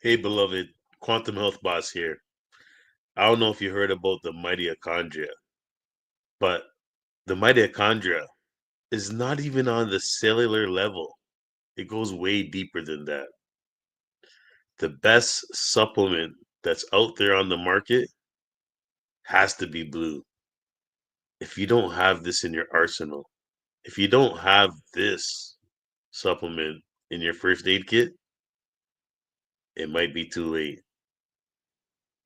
Hey, beloved, Quantum Health Boss here. I don't know if you heard about the mitochondria, but the mitochondria is not even on the cellular level. It goes way deeper than that. The best supplement that's out there on the market has to be blue. If you don't have this in your arsenal, if you don't have this supplement in your first aid kit, it might be too late.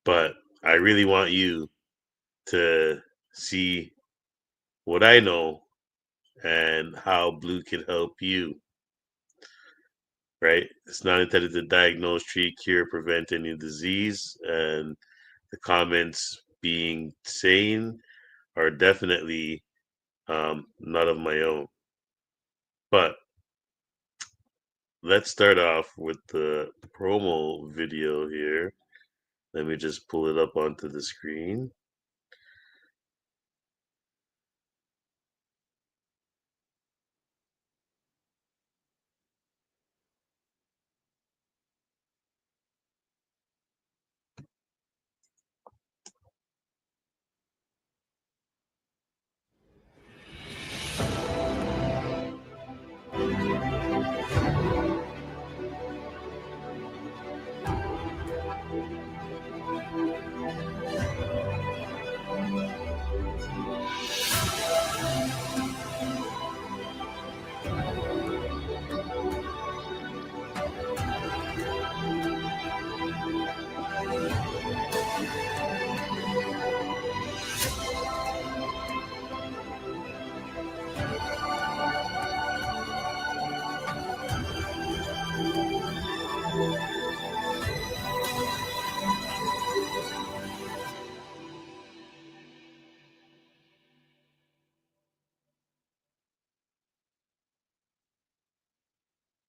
But I really want you to see what I know and how blue can help you, right? It's not intended to diagnose, treat, cure, prevent any disease. And the comments being sane are definitely not of my own. But let's start off with the promo video here. Let me just pull it up onto the screen.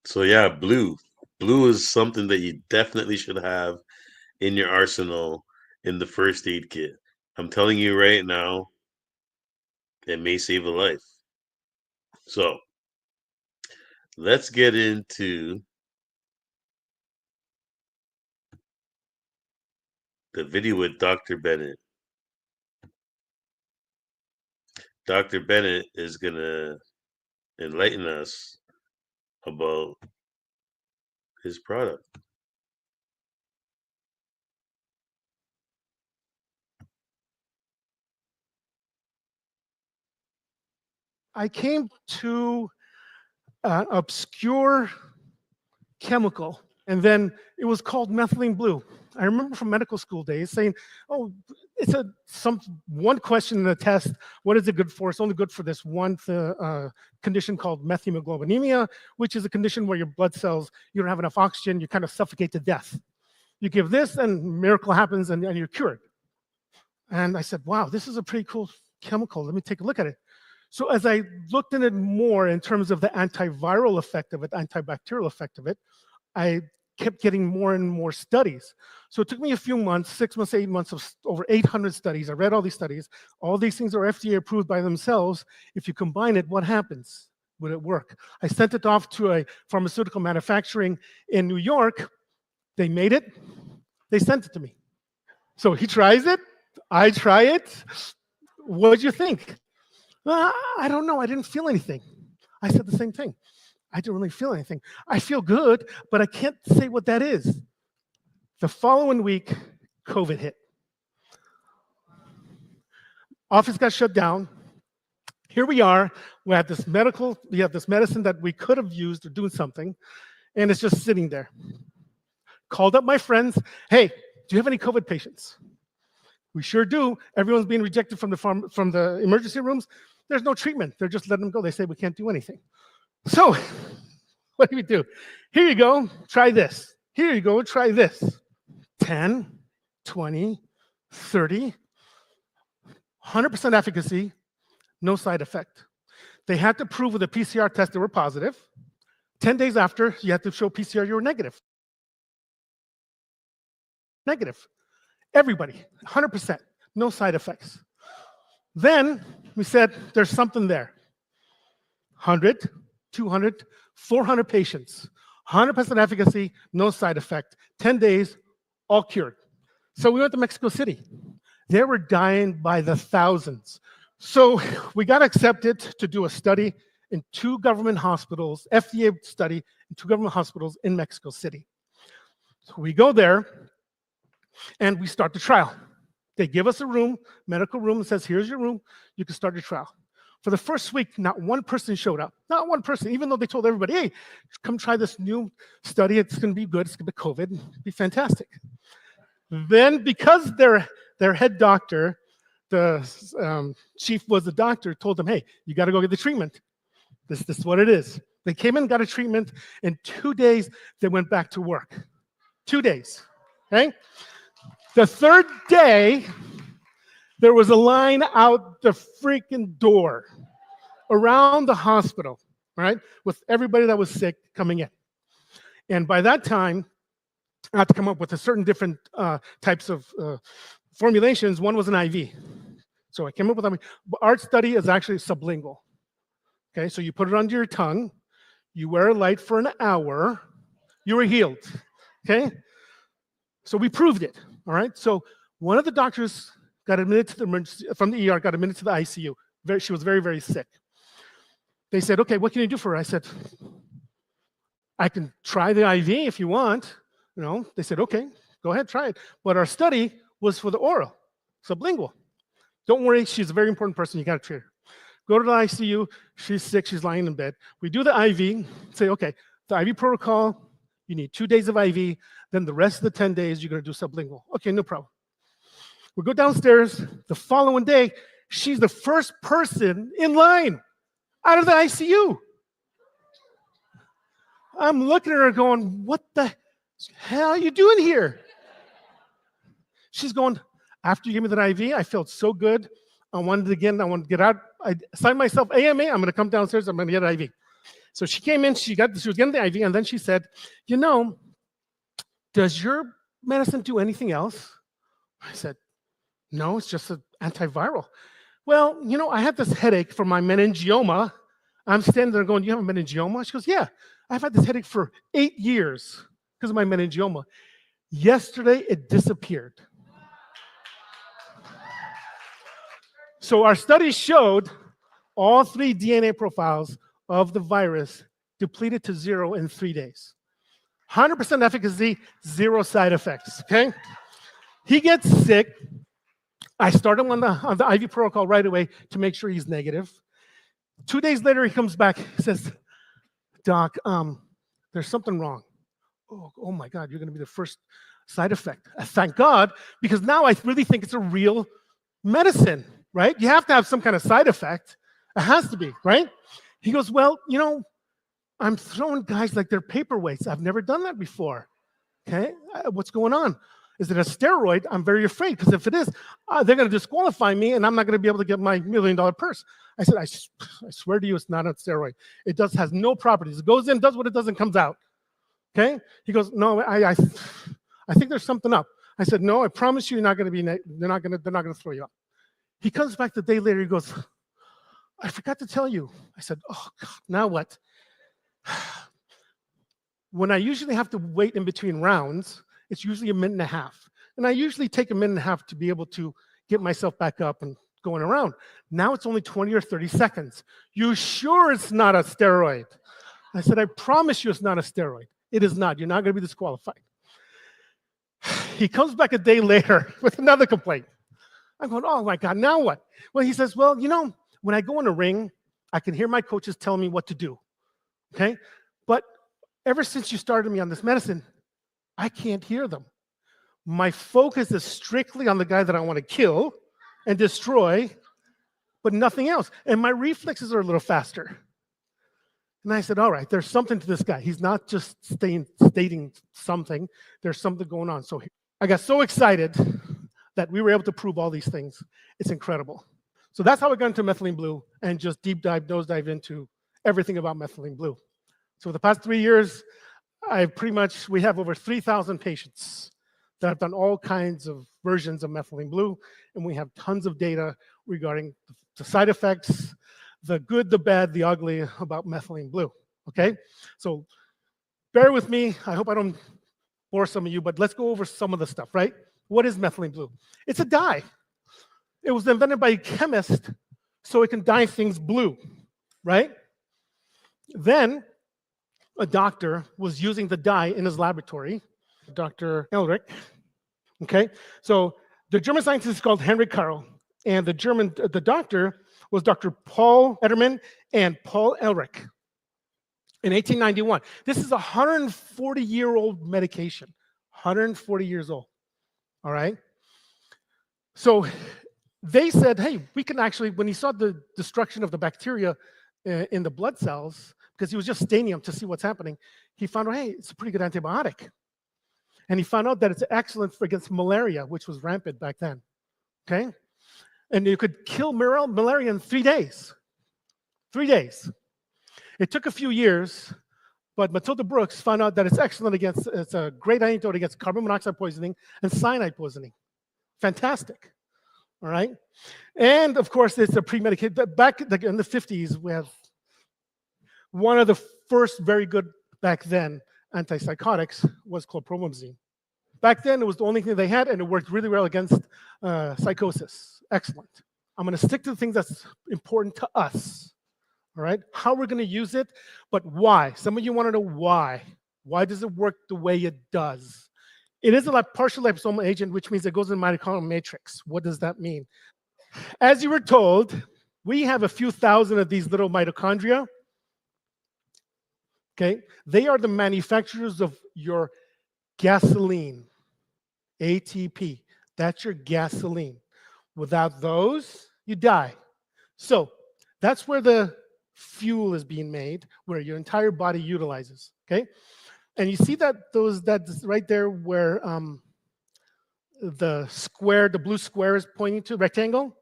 So yeah, blue. Blue is something that you definitely should have in your arsenal in the first aid kit. I'm telling you right now, it may save a life. So let's get into the video with Dr. Bennett. Dr. Bennett is going to enlighten us about his product. I came to an obscure chemical, and then it was called methylene blue. I remember from medical school days saying, "Oh, it's one question in the test. What is it good for? It's only good for this one condition called methemoglobinemia, which is a condition where your blood cells, you don't have enough oxygen, you kind of suffocate to death. You give this, and miracle happens, and you're cured." And I said, "Wow, this is a pretty cool chemical. Let me take a look at it." So as I looked in it more in terms of the antiviral effect of it, antibacterial effect of it, I kept getting more and more studies. So it took me a few months, 6 months, 8 months of over 800 studies. I read all these studies. All these things are FDA approved by themselves. If you combine it, what happens? Would it work? I sent it off to a pharmaceutical manufacturing in New York. They made it. They sent it to me. So he tries it. I try it. What do you think? I don't know. I didn't feel anything. I said the same thing. I didn't really feel anything. I feel good, but I can't say what that is. The following week, COVID hit. Office got shut down. Here we are. We have this medicine that we could have used or doing something, and it's just sitting there. Called up my friends. Hey, do you have any COVID patients? We sure do. Everyone's being rejected from the emergency rooms. There's no treatment. They're just letting them go. They say we can't do anything. So what do we do? Here you go. Try this. Here you go. Try this. 10, 20, 30, 100% efficacy, no side effect. They had to prove with a PCR test they were positive. 10 days after, you had to show PCR you were negative. Negative. Everybody, 100%, no side effects. Then we said, there's something there. 100, 200, 400 patients, 100% efficacy, no side effect. 10 days, all cured. So we went to Mexico City. They were dying by the thousands. So we got accepted to do a study in 2 government hospitals, FDA study in 2 government hospitals in Mexico City. So we go there and we start the trial. They give us a room, medical room, and says, here's your room, you can start your trial. For the first week, not one person showed up. Not one person, even though they told everybody, hey, come try this new study, it's gonna be good, it's gonna be COVID, it'll be fantastic. Then, because their head doctor, the chief was the doctor, told them, hey, you gotta go get the treatment. This is what it is. They came in, got a treatment. In 2 days, they went back to work. 2 days, okay? The third day, there was a line out the freaking door around the hospital, right? With everybody that was sick coming in. And by that time, I had to come up with a certain different types of formulations. One was an IV. So I came up with IV. Our study is actually sublingual. Okay, so you put it under your tongue, you wear a light for an hour, you were healed. Okay? So we proved it. All right. So one of the doctors got admitted to the emergency from the ER, got admitted to the ICU. She was very, very sick. They said, okay, what can you do for her? I said, I can try the IV if you want. You know, they said, okay, go ahead, try it. But our study was for the oral, sublingual. Don't worry, she's a very important person. You got to treat her. Go to the ICU. She's sick. She's lying in bed. We do the IV. Say, okay, the IV protocol, you need 2 days of IV. Then the rest of the 10 days, you're going to do sublingual. Okay, no problem. We go downstairs. The following day, she's the first person in line out of the ICU. I'm looking at her going, what the hell are you doing here? She's going, after you gave me that IV, I felt so good. I wanted to get out. I signed myself AMA. I'm going to come downstairs. I'm going to get an IV. So she came in. She was getting the IV, and then she said, you know, does your medicine do anything else? I said, no, it's just an antiviral. Well, you know, I had this headache for my meningioma. I'm standing there going, you have a meningioma? She goes, yeah, I've had this headache for 8 years because of my meningioma. Yesterday, it disappeared. So our study showed all 3 DNA profiles of the virus depleted to 0 in 3 days. 100% efficacy, 0 side effects, okay? He gets sick. I start him on the IV protocol right away to make sure he's negative. 2 days later, he comes back, says, Doc, there's something wrong. Oh my God, you're gonna be the first side effect. Thank God, because now I really think it's a real medicine, right? You have to have some kind of side effect. It has to be, right? He goes, well, you know, I'm throwing guys like they're paperweights. I've never done that before. Okay, what's going on? Is it a steroid? I'm very afraid, because if it is, they're going to disqualify me, and I'm not going to be able to get my $1 million purse. I said, I swear to you, it's not a steroid. It has no properties. It goes in, does what it does, and comes out. Okay? He goes, no, I think there's something up. I said, no, I promise you, you're not going to be. They're not going to throw you up. He comes back the day later. He goes, I forgot to tell you. I said, oh God, now what? When I usually have to wait in between rounds, it's usually a minute and a half. And I usually take a minute and a half to be able to get myself back up and going around. Now it's only 20 or 30 seconds. You sure it's not a steroid? I said, I promise you it's not a steroid. It is not. You're not going to be disqualified. He comes back a day later with another complaint. I'm going, oh my God, now what? Well, he says, well, you know, when I go in a ring, I can hear my coaches tell me what to do. Okay? But ever since you started me on this medicine, I can't hear them. My focus is strictly on the guy that I want to kill and destroy, but nothing else. And my reflexes are a little faster. And I said, all right, there's something to this guy. He's not just stating something. There's something going on. So I got so excited that we were able to prove all these things. It's incredible. So that's how I got into Methylene Blue and just nose dive into everything about Methylene Blue. So for the past 3 years, we have over 3,000 patients that have done all kinds of versions of Methylene Blue, and we have tons of data regarding the side effects, the good, the bad, the ugly about Methylene Blue, okay? So bear with me. I hope I don't bore some of you, but let's go over some of the stuff, right? What is methylene blue? It's a dye. It was invented by a chemist so it can dye things blue, right? Then a doctor was using the dye in his laboratory, Dr. Elric. Okay, so the German scientist is called Henrik Karl, and the doctor was Dr. Paul Edermann and Paul Elric in 1891. This is a 140-year-old medication, 140 years old. All right. So they said, hey, we can actually, when he saw the destruction of the bacteria in the blood cells, because he was just staining them to see what's happening, he found out, hey, it's a pretty good antibiotic. And he found out that it's excellent against malaria, which was rampant back then. Okay? And you could kill malaria in 3 days. 3 days. It took a few years, but Matilda Brooks found out that it's a great antidote against carbon monoxide poisoning and cyanide poisoning. Fantastic. All right? And of course, it's a pre-medicated. Back in the 50s, we have one of the first very good back then antipsychotics was chlorpromazine. Back then, it was the only thing they had, and it worked really well against psychosis. Excellent. I'm going to stick to the things that's important to us. All right? How we're going to use it, but why? Some of you want to know why. Why does it work the way it does? It is a partial liposomal agent, which means it goes in the mitochondrial matrix. What does that mean? As you were told, we have a few thousand of these little mitochondria. Okay? They are the manufacturers of your gasoline, ATP. That's your gasoline. Without those, you die. So that's where the fuel is being made, where your entire body utilizes. Okay? And you see that's right there where the blue square is pointing to, rectangle?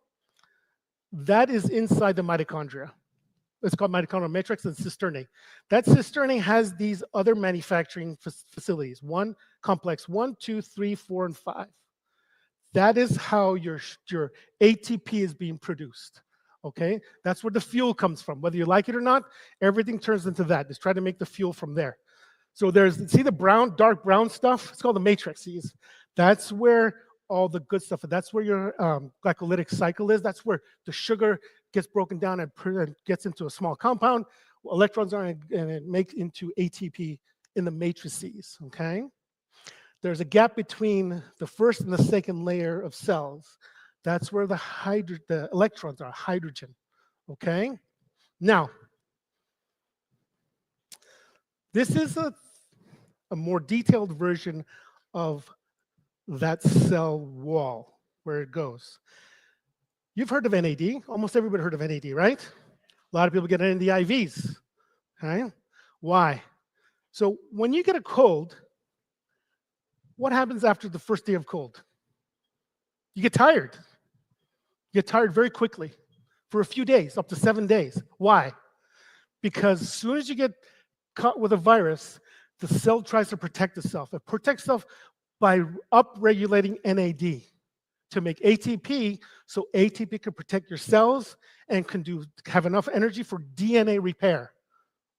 That is inside the mitochondria. It's called mitochondrial matrix and cisternae. That cisternae has these other manufacturing facilities. Complex 1, 2, 3, 4, and 5. That is how your ATP is being produced. Okay? That's where the fuel comes from. Whether you like it or not, everything turns into that. Just try to make the fuel from there. So see the dark brown stuff? It's called the matrices. That's where all the good stuff, that's where your glycolytic cycle is. That's where the sugar gets broken down and gets into a small compound. Electrons are and it makes into ATP in the matrices, okay? There's a gap between the first and the second layer of cells. That's where the electrons are, hydrogen, okay? Now, this is a more detailed version of that cell wall, where it goes. You've heard of NAD. Almost everybody heard of NAD, right? A lot of people get NAD IVs. Okay? Why? So when you get a cold, what happens after the first day of cold? You get tired. You get tired very quickly for a few days, up to 7 days. Why? Because as soon as you get caught with a virus, the cell tries to protect itself. It protects itself by upregulating NAD to make ATP, so ATP can protect your cells and can have enough energy for DNA repair.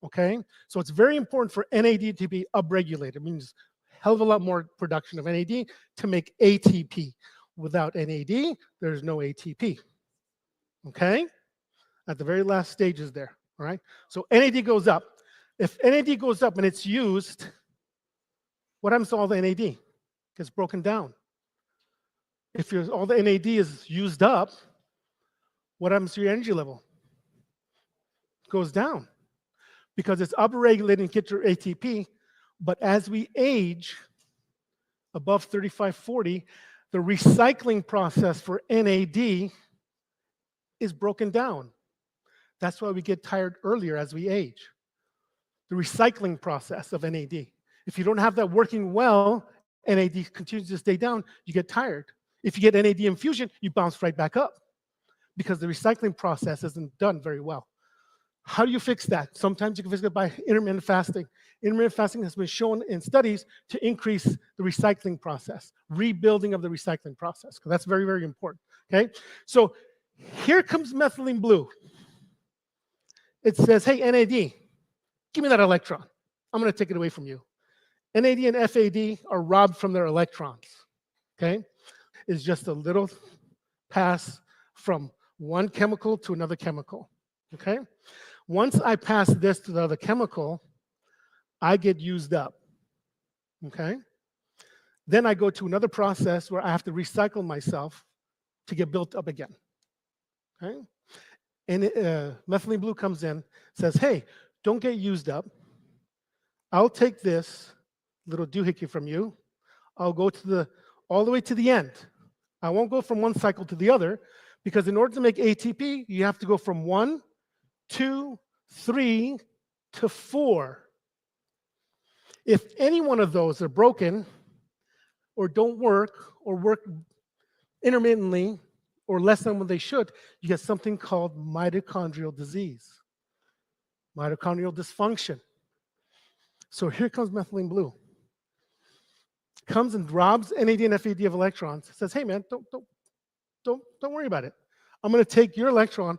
Okay? So it's very important for NAD to be upregulated. It means a hell of a lot more production of NAD to make ATP. Without NAD, there's no ATP. Okay? At the very last stages there. All right? So NAD goes up. If NAD goes up and it's used, what happens to all the NAD? It gets broken down. If all the NAD is used up, what happens to your energy level? It goes down because it's upregulating to get your ATP. But as we age, above 35, 40, the recycling process for NAD is broken down. That's why we get tired earlier as we age. The recycling process of NAD. If you don't have that working well, NAD continues to stay down, you get tired. If you get NAD infusion, you bounce right back up because the recycling process isn't done very well. How do you fix that? Sometimes you can fix it by intermittent fasting. Intermittent fasting has been shown in studies to increase the recycling process, rebuilding of the recycling process, because that's very, very important, okay? So here comes methylene blue. It says, hey, NAD, give me that electron. I'm going to take it away from you. NAD and FAD are robbed from their electrons. Okay? Is just a little pass from one chemical to another chemical. Okay? Once I pass this to the other chemical, I get used up. Okay? Then I go to another process where I have to recycle myself to get built up again. Okay? And methylene blue comes in, says, hey, don't get used up. I'll take this little doohickey from you. I'll go to all the way to the end. I won't go from one cycle to the other, because in order to make ATP, you have to go from 1, 2, 3 to 4. If any one of those are broken, or don't work, or work intermittently, or less than what they should, you get something called mitochondrial disease, mitochondrial dysfunction. So here comes methylene blue. Comes and robs NAD and FAD of electrons, says, hey man, don't worry about it. I'm going to take your electron,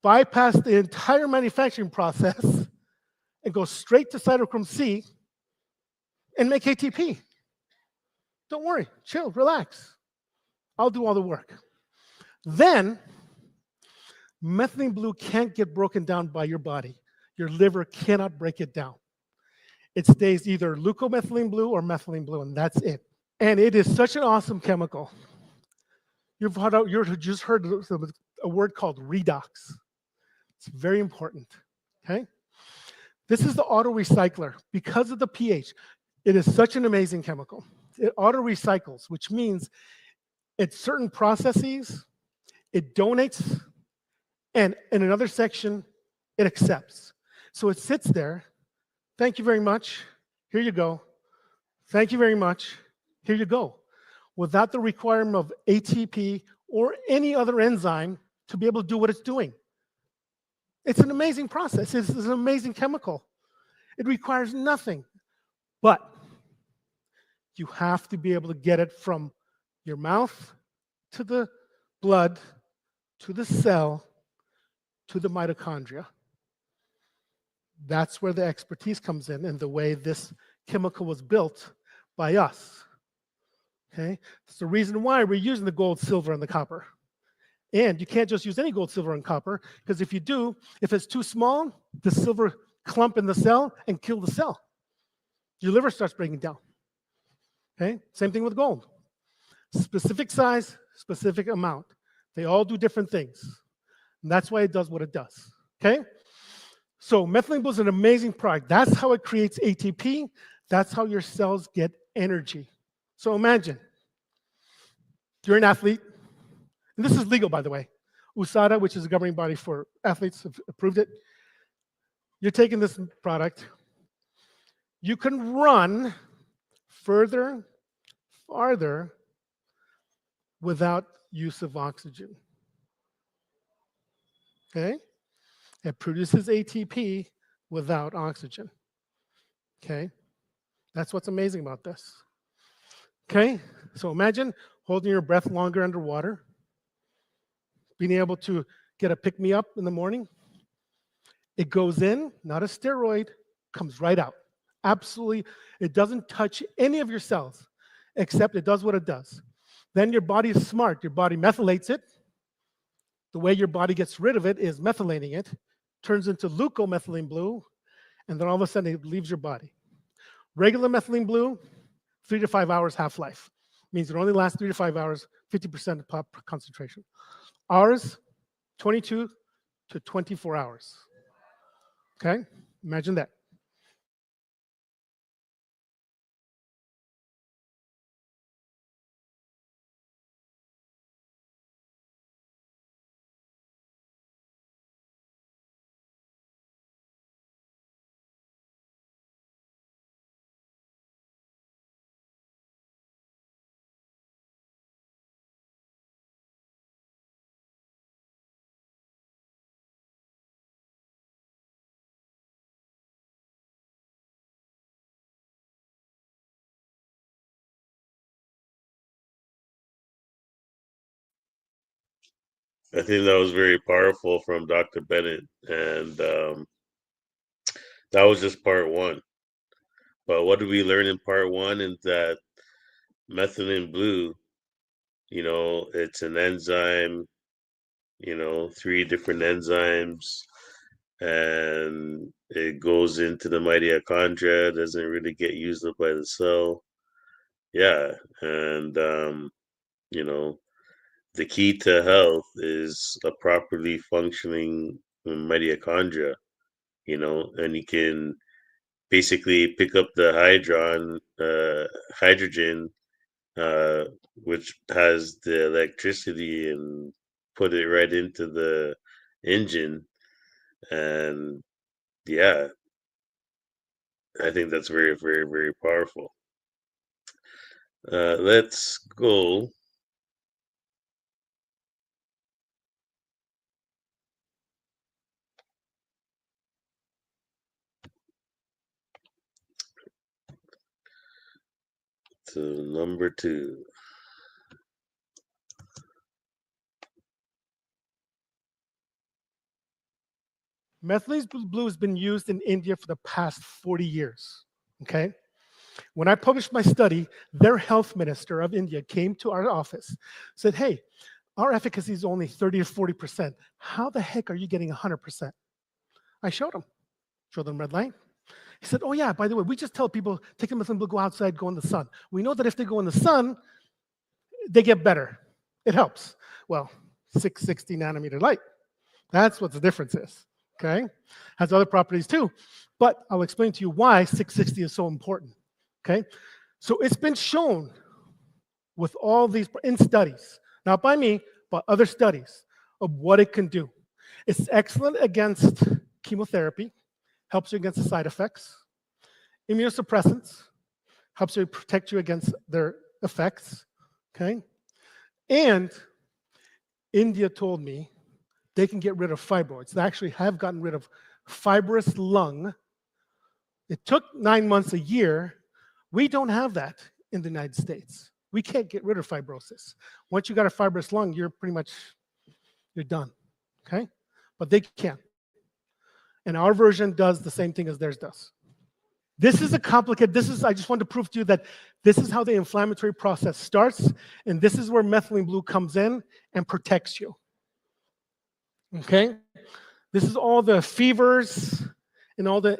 bypass the entire manufacturing process, and go straight to cytochrome C and make ATP. Don't worry, chill, relax. I'll do all the work. Then, methylene blue can't get broken down by your body. Your liver cannot break it down. It stays either leucomethylene blue or methylene blue, and that's it. And it is such an awesome chemical. You've just heard a word called redox. It's very important, okay? This is the auto-recycler. Because of the pH, it is such an amazing chemical. It auto-recycles, which means at certain processes, it donates, and in another section, it accepts. So it sits there. Thank you very much. Here you go. Thank you very much. Here you go. Without the requirement of ATP or any other enzyme to be able to do what it's doing. It's an amazing process. It's an amazing chemical. It requires nothing. But you have to be able to get it from your mouth to the blood, to the cell, to the mitochondria. That's where the expertise comes in, and the way this chemical was built by us. Okay? That's the reason why we're using the gold, silver, and the copper. And you can't just use any gold, silver, and copper, because if you do, if it's too small, the silver clump in the cell and kill the cell. Your liver starts breaking down. Okay? Same thing with gold. Specific size, specific amount. They all do different things. And that's why it does what it does. Okay? So methylene blue is an amazing product. That's how it creates ATP. That's how your cells get energy. So imagine, you're an athlete, and this is legal, by the way. USADA, which is a governing body for athletes, have approved it. You're taking this product. You can run farther, without use of oxygen. Okay? It produces ATP without oxygen. Okay? That's what's amazing about this. Okay? So imagine holding your breath longer underwater, being able to get a pick-me-up in the morning. It goes in, not a steroid, comes right out. Absolutely, it doesn't touch any of your cells, except it does what it does. Then your body is smart. Your body methylates it. The way your body gets rid of it is methylating it, turns into leucomethylene blue, and then all of a sudden it leaves your body. Regular methylene blue, 3 to 5 hours half-life. Means it only lasts 3 to 5 hours, 50% pop concentration. Ours, 22 to 24 hours. Okay? Imagine that. I think that was very powerful from Dr. Bennett, and that was just part one. But what did we learn in part one is that methylene blue, it's an enzyme, 3 different enzymes, and it goes into the mitochondria, doesn't really get used up by the cell. Yeah, and you know, the key to health is a properly functioning mitochondria, and you can basically pick up the hydrogen, uh, which has the electricity, and put it right into the engine. And yeah, I think that's very, very, very powerful. Let's go to number 2. Methylene blue has been used in India for the past 40 years. Okay? When I published my study, their health minister of India came to our office, said, hey, our efficacy is only 30 to 40%. How the heck are you getting 100%? I showed them red light. He said, oh yeah, by the way, we just tell people, take the methylene blue, go outside, go in the sun. We know that if they go in the sun, they get better. It helps. Well, 660 nanometer light. That's what the difference is, okay? Has other properties too, but I'll explain to you why 660 is so important, okay? So it's been shown with all these, in studies, not by me, but other studies, of what it can do. It's excellent against chemotherapy, helps you against the side effects. Immunosuppressants, helps you protect you against their effects, okay? And India told me they can get rid of fibroids. They actually have gotten rid of fibrous lung. It took 9 months, a year. We don't have that in the United States. We can't get rid of fibrosis. Once you got a fibrous lung, you're done, okay? But they can. And our version does the same thing as theirs does. This is a complicated, I just want to prove to you that this is how the inflammatory process starts, and this is where methylene blue comes in and protects you. Okay? This is all the fevers and all the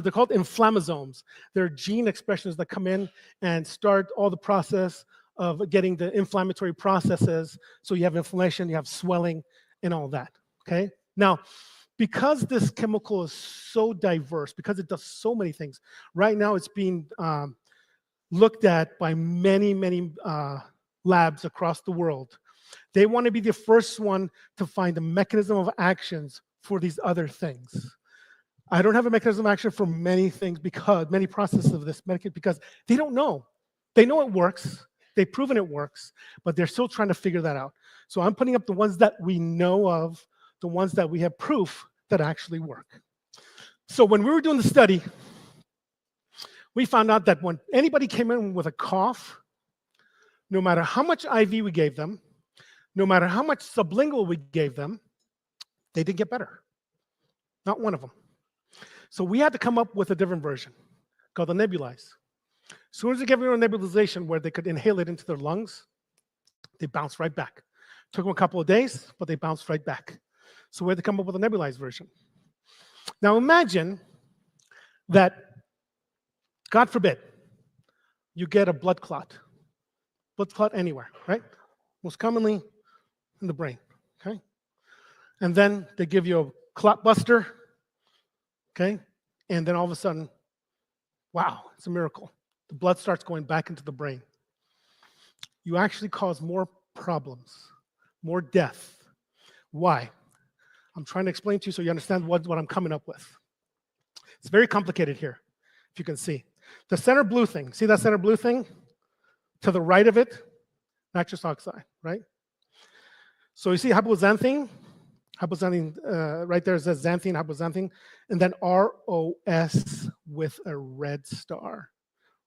they're called inflammasomes. They're gene expressions that come in and start all the process of getting the inflammatory processes. So you have inflammation, you have swelling, and all that. Okay? Now, because this chemical is so diverse, because it does so many things, right now it's being looked at by many, many labs across the world. They want to be the first one to find a mechanism of actions for these other things. I don't have a mechanism of action for many things, because many processes of this because they don't know. They know it works. They've proven it works, but they're still trying to figure that out. So I'm putting up the ones that we know of, the ones that we have proof that actually work. So when we were doing the study, we found out that when anybody came in with a cough, no matter how much IV we gave them, no matter how much sublingual we gave them, they didn't get better. Not one of them. So we had to come up with a different version called the nebulize. As soon as they gave them a nebulization where they could inhale it into their lungs, they bounced right back. Took them a couple of days, but they bounced right back. So we had to come up with a nebulized version. Now imagine that, God forbid, you get a blood clot anywhere, right? Most commonly in the brain, okay? And then they give you a clot buster, okay? And then all of a sudden, wow, it's a miracle. The blood starts going back into the brain. You actually cause more problems, more death. Why? I'm trying to explain to you so you understand what I'm coming up with. It's very complicated here, if you can see. The center blue thing, see that center blue thing? To the right of it, nitrous oxide, right? So you see hypoxanthine? Hypoxanthine, right there it says xanthine, hypoxanthine, and then ROS with a red star.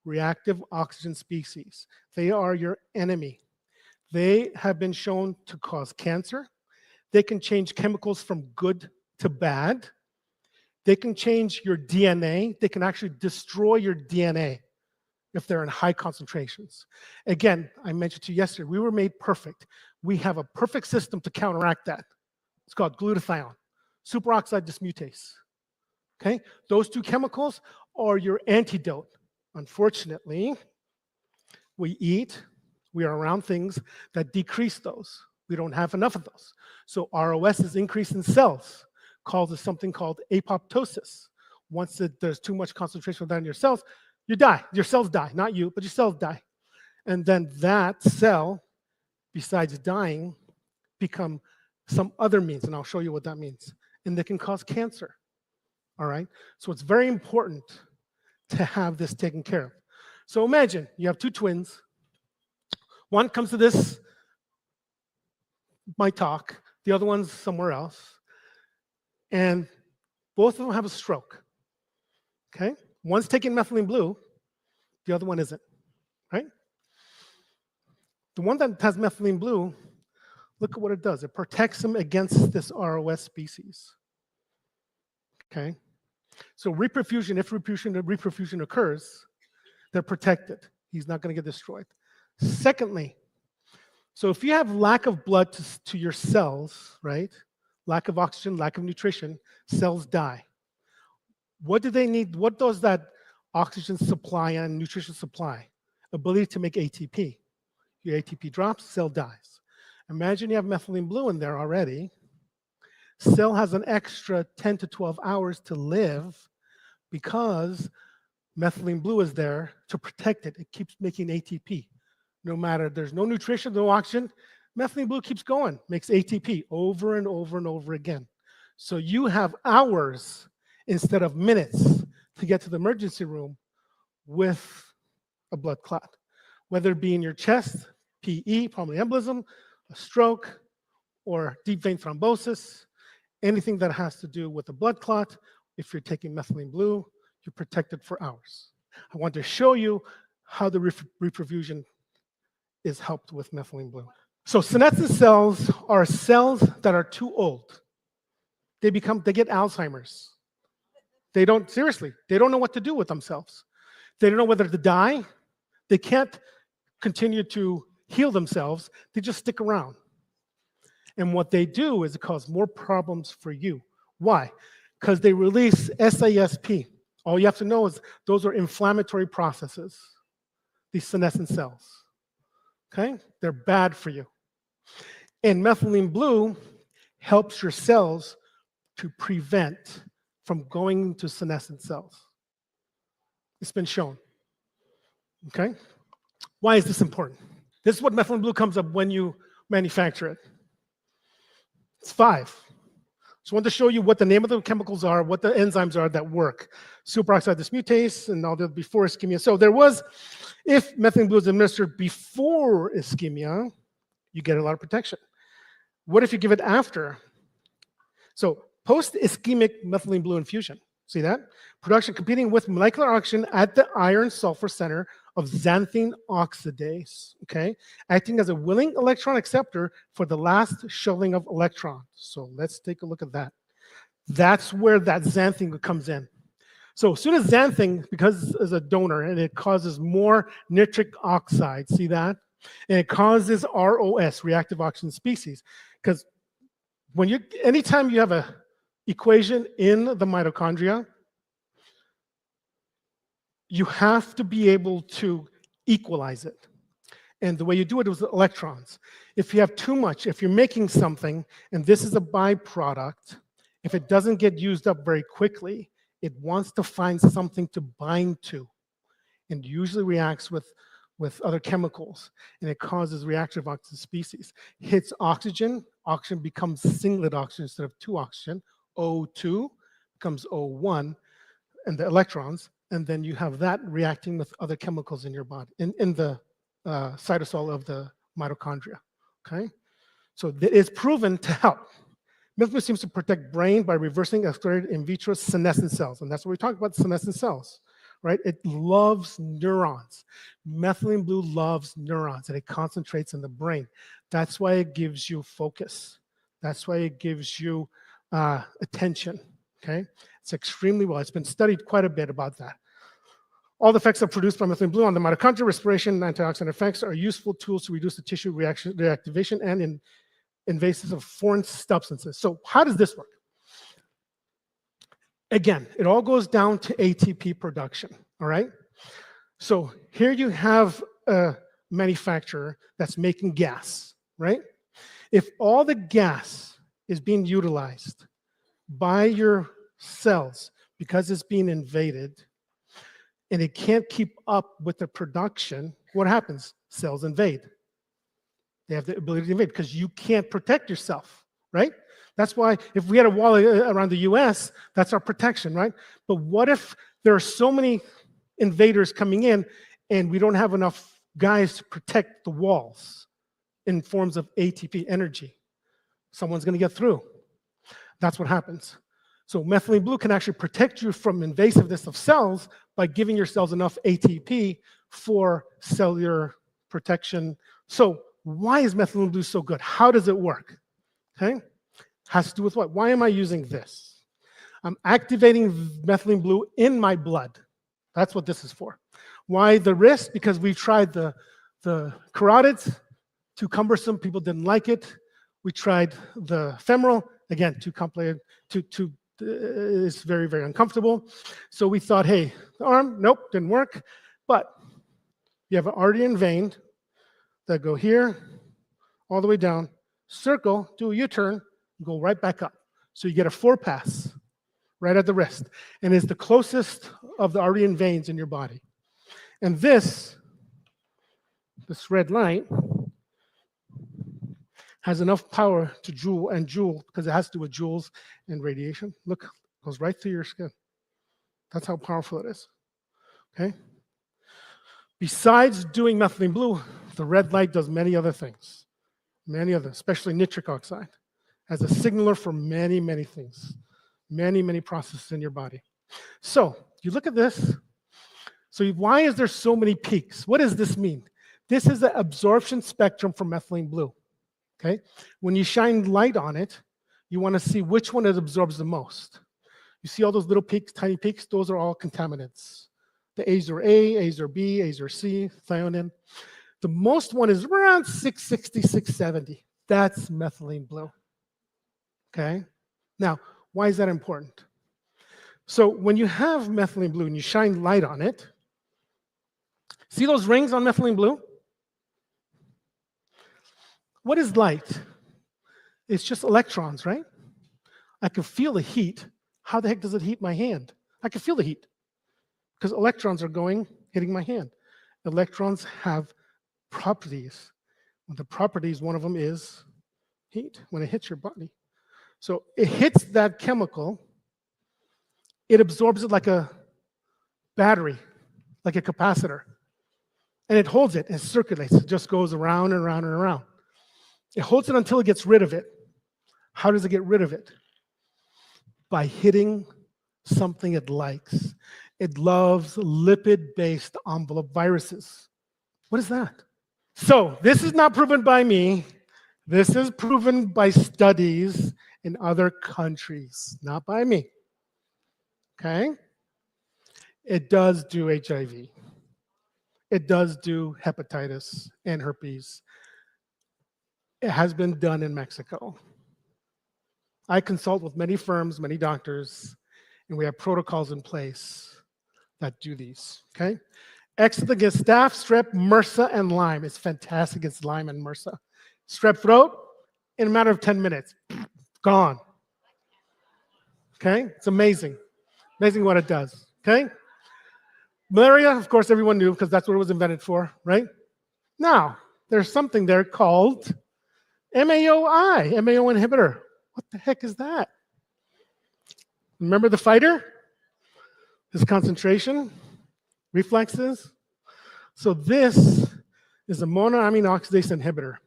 Reactive oxygen species. They are your enemy. They have been shown to cause cancer. They can change chemicals from good to bad. They can change your DNA. They can actually destroy your DNA if they're in high concentrations. Again, I mentioned to you yesterday, we were made perfect. We have a perfect system to counteract that. It's called glutathione, superoxide dismutase. Okay? Those two chemicals are your antidote. Unfortunately, we eat, we are around things that decrease those. We don't have enough of those. So ROS is increase in cells, causes something called apoptosis. Once there's too much concentration of that in your cells, you die. Your cells die, not you, but your cells die. And then that cell, besides dying, become some other means, and I'll show you what that means. And they can cause cancer, all right? So it's very important to have this taken care of. So imagine you have two twins. One comes to this, my talk, the other one's somewhere else, and both of them have a stroke, okay? One's taking methylene blue, the other one isn't, right? The one that has methylene blue, look at what it does. It protects them against this ROS species, okay? So reperfusion, if reperfusion occurs, they're protected. He's not going to get destroyed. Secondly, so if you have lack of blood to your cells, right? Lack of oxygen, lack of nutrition, cells die. What do they need? What does that oxygen supply and nutrition supply? Ability to make ATP. Your ATP drops, cell dies. Imagine you have methylene blue in there already. Cell has an extra 10 to 12 hours to live because methylene blue is there to protect it. It keeps making ATP. No matter, there's no nutrition, no oxygen, methylene blue keeps going, makes ATP over and over and over again. So you have hours instead of minutes to get to the emergency room with a blood clot, whether it be in your chest, PE, pulmonary embolism, a stroke, or deep vein thrombosis, anything that has to do with a blood clot. If you're taking methylene blue, you're protected for hours. I want to show you how the reperfusion is helped with methylene blue. So senescent cells are cells that are too old. They get Alzheimer's. They don't know what to do with themselves. They don't know whether to die. They can't continue to heal themselves. They just stick around. And what they do is it causes more problems for you. Why? Because they release SASP. All you have to know is those are inflammatory processes, these senescent cells. Okay? They're bad for you. And methylene blue helps your cells to prevent from going into senescent cells. It's been shown. Okay? Why is this important? This is what methylene blue comes up when you manufacture it. It's 5. Just wanted to show you what the name of the chemicals are, what the enzymes are that work. Superoxide dismutase and all the before ischemia. So there was, if methylene blue is administered before ischemia, you get a lot of protection. What if you give it after? So post-ischemic methylene blue infusion, see that? Production competing with molecular oxygen at the iron sulfur center of xanthine oxidase, okay? Acting as a willing electron acceptor for the last shuttling of electrons. So let's take a look at that. That's where that xanthine comes in. So as soon as xanthine, because it's a donor, and it causes more nitric oxide, see that? And it causes ROS, reactive oxygen species. Because anytime you have a equation in the mitochondria, you have to be able to equalize it. And the way you do it is with electrons. If you have too much, if you're making something, and this is a byproduct, if it doesn't get used up very quickly, it wants to find something to bind to, and usually reacts with other chemicals, and it causes reactive oxygen species. Hits oxygen, oxygen becomes singlet oxygen instead of 2 oxygen. O2 becomes O1, and the electrons, and then you have that reacting with other chemicals in your body, in the cytosol of the mitochondria, okay? So it's proven to help. Methylene seems to protect brain by reversing accelerated in vitro senescent cells, and that's what we talk about, senescent cells, right? It loves neurons. Methylene blue loves neurons, and it concentrates in the brain. That's why it gives you focus. That's why it gives you attention. Okay? It's extremely well. It's been studied quite a bit about that. All the effects are produced by methylene blue on the mitochondria, respiration, and antioxidant effects are useful tools to reduce the tissue reactivation and invasives of foreign substances. So how does this work? Again, it all goes down to ATP production, all right? So here you have a manufacturer that's making gas, right? If all the gas is being utilized by your cells because it's being invaded and it can't keep up with the production, what happens? Cells invade. They have the ability to invade because you can't protect yourself, right? That's why if we had a wall around the US, that's our protection, right? But what if there are so many invaders coming in and we don't have enough guys to protect the walls in forms of ATP energy? Someone's going to get through. That's what happens. So methylene blue can actually protect you from invasiveness of cells by giving your cells enough ATP for cellular protection. So why is methylene blue so good? How does it work? Okay, has to do with what? Why am I using this? I'm activating methylene blue in my blood. That's what this is for. Why the wrist? Because we've tried the carotids, too cumbersome, people didn't like it. We tried the femoral, again, too complicated, it's very, very uncomfortable. So we thought, hey, the arm, nope, didn't work. But you have an artery and vein that go here, all the way down, circle, do a U-turn, go right back up. So you get a 4-pass right at the wrist. And it's the closest of the artery and veins in your body. And this red light, has enough power to joule, because it has to do with joules and radiation. Look, it goes right through your skin. That's how powerful it is, okay? Besides doing methylene blue, the red light does many other things. Many other, especially nitric oxide, as a signaler for many, many things. Many, many processes in your body. So, you look at this. So why is there so many peaks? What does this mean? This is the absorption spectrum for methylene blue. Okay? When you shine light on it, you want to see which one it absorbs the most. You see all those little peaks, tiny peaks? Those are all contaminants. The azure A, azure B, azure C, thionin. The most one is around 660, 670. That's methylene blue. Okay? Now, why is that important? So when you have methylene blue and you shine light on it, see those rings on methylene blue? What is light? It's just electrons, right? I can feel the heat. How the heck does it heat my hand? I can feel the heat because electrons are hitting my hand. Electrons have properties. The properties, one of them is heat when it hits your body. So it hits that chemical, it absorbs it like a battery, like a capacitor, and it holds it and circulates. It just goes around and around and around. It holds it until it gets rid of it. How does it get rid of it? By hitting something it likes. It loves lipid-based envelope viruses. What is that? So this is not proven by me. This is proven by studies in other countries, not by me. Okay? It does do HIV. It does do hepatitis and herpes. It has been done in Mexico. I consult with many firms, many doctors, and we have protocols in place that do these, okay? Excellent against staph, strep, MRSA, and Lyme. It's fantastic against Lyme and MRSA. Strep throat, in a matter of 10 minutes, gone. Okay? It's amazing. Amazing what it does, okay? Malaria, of course, everyone knew because that's what it was invented for, right? Now, there's something there called MAOI, MAO inhibitor. What the heck is that? Remember the fighter? His concentration, reflexes. So this is a monoamine oxidase inhibitor.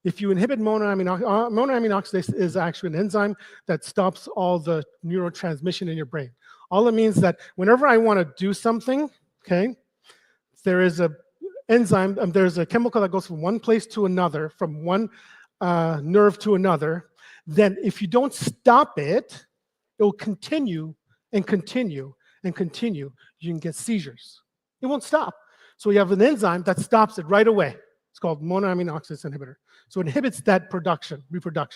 If you inhibit monoamine oxidase is actually an enzyme that stops all the neurotransmission in your brain. All it means that whenever I want to do something, okay, there is a enzyme, there's a chemical that goes from one place to another, from one nerve to another. Then if you don't stop it, it will continue and continue and continue. You can get seizures. It won't stop. So we have an enzyme that stops it right away. It's called monoamine oxidase inhibitor. So it inhibits that reproduction,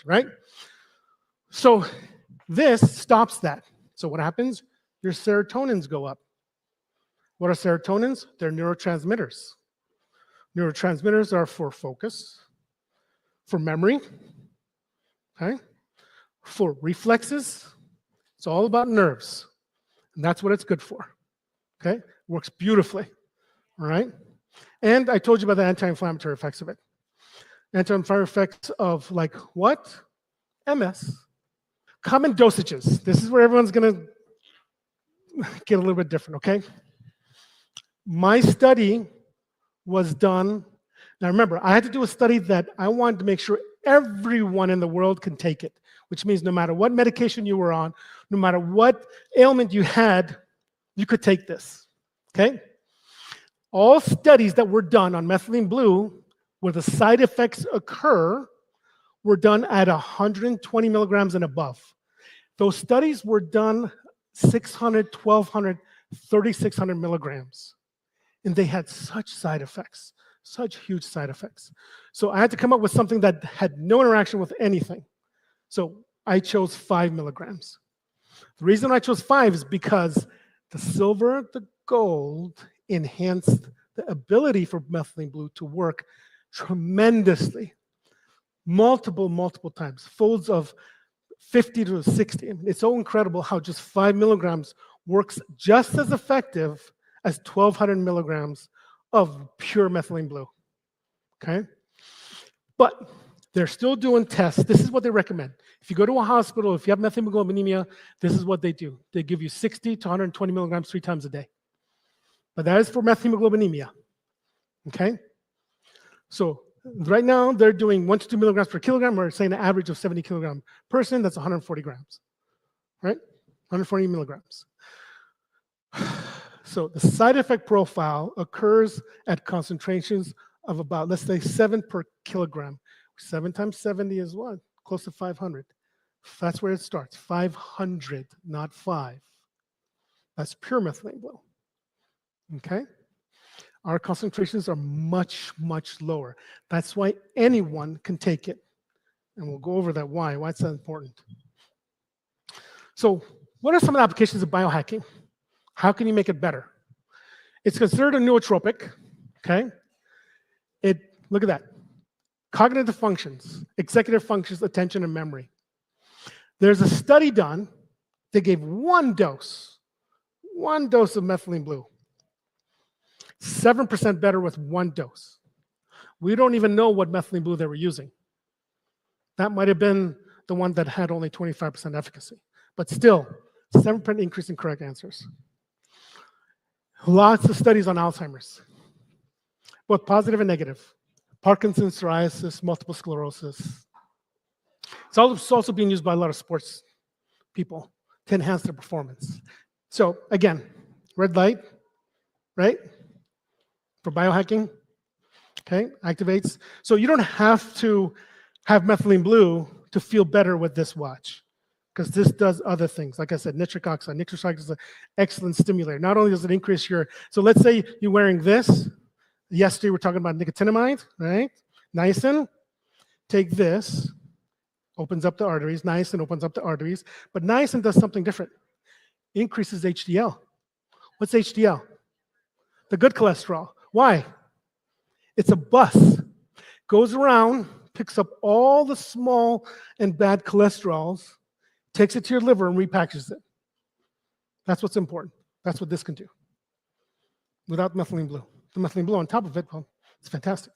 right? So this stops that. So what happens? Your serotonins go up. What are serotonins? They're neurotransmitters. Neurotransmitters are for focus, for memory, okay? For reflexes. It's all about nerves. And that's what it's good for. Okay? Works beautifully. All right? And I told you about the anti-inflammatory effects of it. Anti-inflammatory effects of like what? MS. Common dosages. This is where everyone's going to get a little bit different, okay? My study was done. Now remember, I had to do a study that I wanted to make sure everyone in the world can take it, which means no matter what medication you were on, no matter what ailment you had, you could take this, okay? All studies that were done on methylene blue where the side effects occur were done at 120 milligrams and above. Those studies were done 600, 1200, 3600 milligrams. And they had such side effects, such huge side effects. So I had to come up with something that had no interaction with anything. So I chose 5 milligrams. The reason I chose 5 is because the silver, the gold enhanced the ability for methylene blue to work tremendously. Multiple times, folds of 50 to 60. It's so incredible how just 5 milligrams works just as effective as 1,200 milligrams of pure methylene blue, okay? But they're still doing tests. This is what they recommend. If you go to a hospital, if you have methylglobinemia, this is what they do. They give you 60 to 120 milligrams 3 times a day. But that is for methylglobinemia, okay? So right now, they're doing 1 to 2 milligrams per kilogram. We're saying an average of 70 kilogram person, that's 140 grams, right? 140 milligrams. So the side effect profile occurs at concentrations of about, let's say, 7 per kilogram. 7 times 70 is what? Close to 500. That's where it starts, 500, not 5. That's pure methylene blue, okay? Our concentrations are much lower. That's why anyone can take it. And we'll go over that why it's that important. So what are some of the applications of biohacking? How can you make it better? It's considered a nootropic, okay? Look at that. Cognitive functions, executive functions, attention, and memory. There's a study done. They gave one dose of methylene blue. 7% better with one dose. We don't even know what methylene blue they were using. That might have been the one that had only 25% efficacy. But still, 7% increase in correct answers. Lots of studies on Alzheimer's, both positive and negative. Parkinson's, psoriasis, multiple sclerosis. It's also being used by a lot of sports people to enhance their performance. So again, red light, right? For biohacking, okay, activates. So you don't have to have methylene blue to feel better with this watch, because this does other things. Like I said, nitric oxide. Nitric oxide is an excellent stimulator. Not only does it increase so let's say you're wearing this. Yesterday we're talking about nicotinamide, right? Niacin, take this, opens up the arteries. Niacin opens up the arteries. But niacin does something different. Increases HDL. What's HDL? The good cholesterol. Why? It's a bus. Goes around, picks up all the small and bad cholesterols, takes it to your liver and repackages it. That's what's important. That's what this can do. Without methylene blue. The methylene blue on top of it, well, it's fantastic.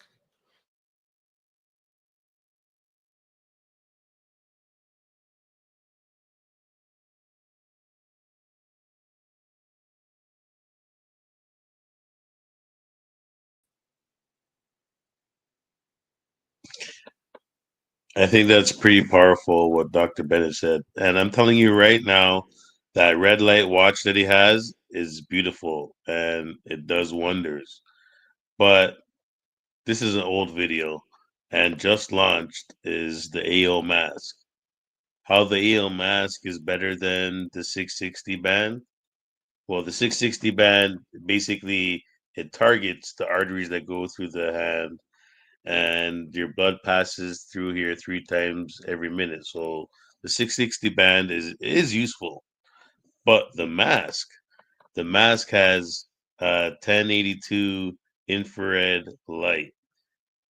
I think that's pretty powerful what Dr. Bennett said. And I'm telling you right now, that red light watch that he has is beautiful and it does wonders. But this is an old video and just launched is the AO mask. How the AL mask is better than the 660 band? Well, the 660 band basically it targets the arteries that go through the hand, and your blood passes through here 3 times every minute. So the 660 band is useful, but the mask has 1082 infrared light.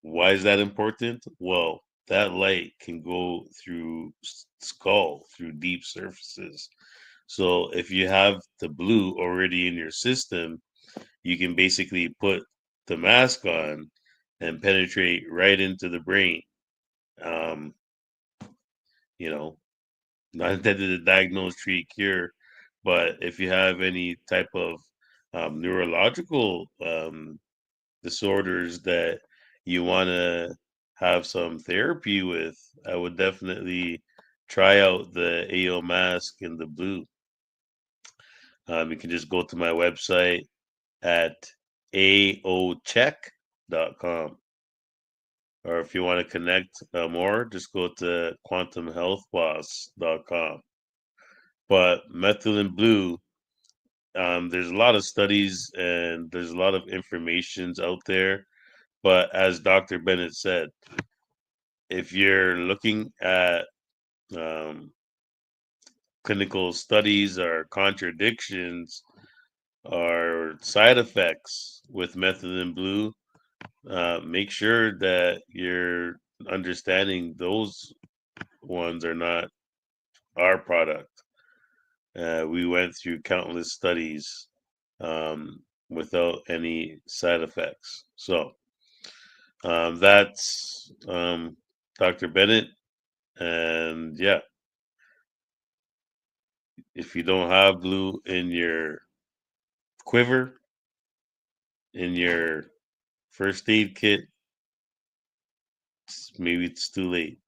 Why is that important? Well, that light can go through skull, through deep surfaces. So if you have the blue already in your system, you can basically put the mask on and penetrate right into the brain. Um, you know, not intended to diagnose, treat, cure, but if you have any type of neurological disorders that you want to have some therapy with, I would definitely try out the AO mask in the blue. You can just go to my website at aocheck.com. Or if you want to connect more, just go to quantumhealthboss.com. But methylene blue, there's a lot of studies and there's a lot of informations out there. But as Dr. Bennett said, if you're looking at um, clinical studies or contradictions or side effects with methylene blue, make sure that you're understanding those ones are not our product. We went through countless studies without any side effects. So that's Dr. Bennett. And yeah, if you don't have blue in your quiver, in your first aid kit, maybe it's too late.